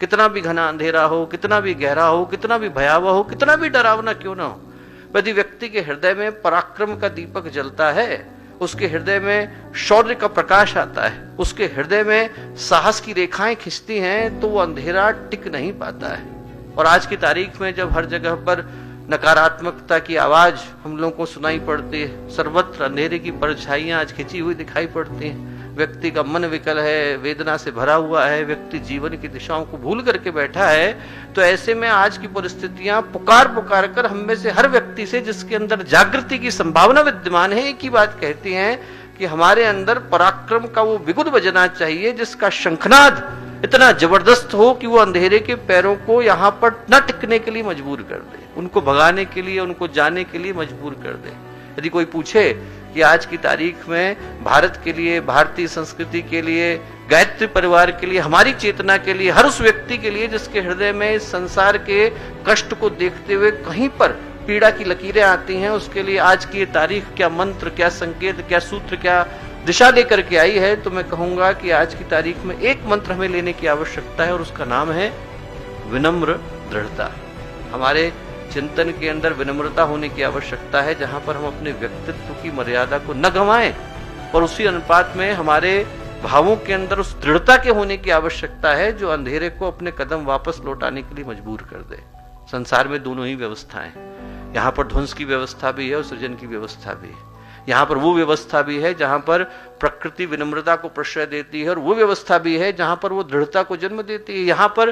कितना भी घना अंधेरा हो, कितना भी गहरा हो, कितना भी भयावह हो, कितना भी डरावना क्यों ना हो, यदि व्यक्ति के हृदय में पराक्रम का दीपक जलता है, उसके हृदय में शौर्य का प्रकाश आता है, उसके हृदय में साहस की रेखाएं खिंचती हैं, तो वो अंधेरा टिक नहीं पाता है। और आज की तारीख में जब हर जगह पर नकारात्मकता की आवाज हम लोगों को सुनाई पड़ती है, सर्वत्र अंधेरे की परछाइयां आज खिंची हुई दिखाई पड़ती हैं, व्यक्ति का मन विकल है, वेदना से भरा हुआ है, व्यक्ति जीवन की दिशाओं को भूल करके बैठा है, तो ऐसे में आज की परिस्थितियां पुकार पुकार कर हम में से हर व्यक्ति से जिसके अंदर जागृति की संभावना विद्यमान है, एक ही बात कहती हैं कि हमारे अंदर पराक्रम का वो बिगुल बजना चाहिए जिसका शंखनाद इतना जबरदस्त हो कि वो अंधेरे के पैरों को यहां पर न टिकने के लिए मजबूर कर दे, उनको भगाने के लिए, उनको जाने के लिए मजबूर कर दे। यदि कोई पूछे कि आज की तारीख में भारत के लिए, भारतीय संस्कृति के लिए, गायत्री परिवार के लिए, हमारी चेतना के लिए, हर उस व्यक्ति के लिए जिसके हृदय में संसार के कष्ट को देखते हुए कहीं पर पीड़ा की लकीरें आती हैं, उसके लिए आज की ये तारीख क्या मंत्र, क्या संकेत, क्या सूत्र, क्या दिशा लेकर के आई है, तो मैं कहूंगा कि आज की तारीख में एक मंत्र हमें लेने की आवश्यकता है और उसका नाम है विनम्र दृढ़ता। हमारे चिंतन के अंदर विनम्रता होने की आवश्यकता है, जहां पर हम अपने व्यक्तित्व की मर्यादा को न गंवाएं और उसी अनुपात में हमारे भावों के अंदर उस दृढ़ता के होने की आवश्यकता है जो अंधेरे को अपने कदम वापस लौटाने के लिए मजबूर कर दे। संसार में दोनों ही व्यवस्थाएं, यहाँ पर ध्वंस की व्यवस्था भी है और सृजन की व्यवस्था भी है। यहाँ पर वो व्यवस्था भी है जहां पर प्रकृति विनम्रता को प्रश्रय देती है और वो व्यवस्था भी है जहां पर वो दृढ़ता को जन्म देती है। यहाँ पर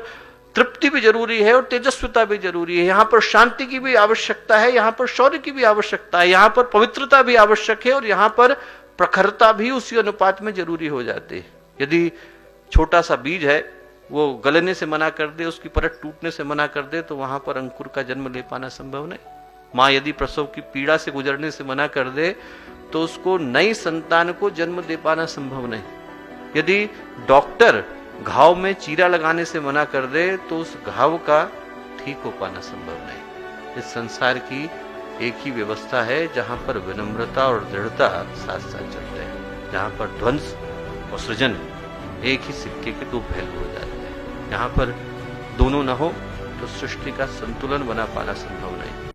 तृप्ति भी जरूरी है और तेजस्विता भी जरूरी है, यहाँ पर शांति की भी आवश्यकता है, यहाँ पर शौर्य की भी आवश्यकता है, यहाँ पर पवित्रता भी आवश्यक है और यहाँ पर प्रखरता भी उसी अनुपात में जरूरी हो जाती है। यदि छोटा सा बीज है वो गलने से मना कर दे, उसकी परत टूटने से मना कर दे, तो वहां पर अंकुर का जन्म ले पाना संभव नहीं। माँ यदि प्रसव की पीड़ा से गुजरने से मना कर दे तो उसको नई संतान को जन्म दे पाना संभव नहीं। यदि डॉक्टर घाव में चीरा लगाने से मना कर दे तो उस घाव का ठीक हो पाना संभव नहीं। इस संसार की एक ही व्यवस्था है जहां पर विनम्रता और दृढ़ता साथ साथ चलते हैं, जहां पर ध्वंस और सृजन एक ही सिक्के के दो पहलू हो जाते हैं। यहाँ पर दोनों न हो तो सृष्टि का संतुलन बना पाना संभव नहीं।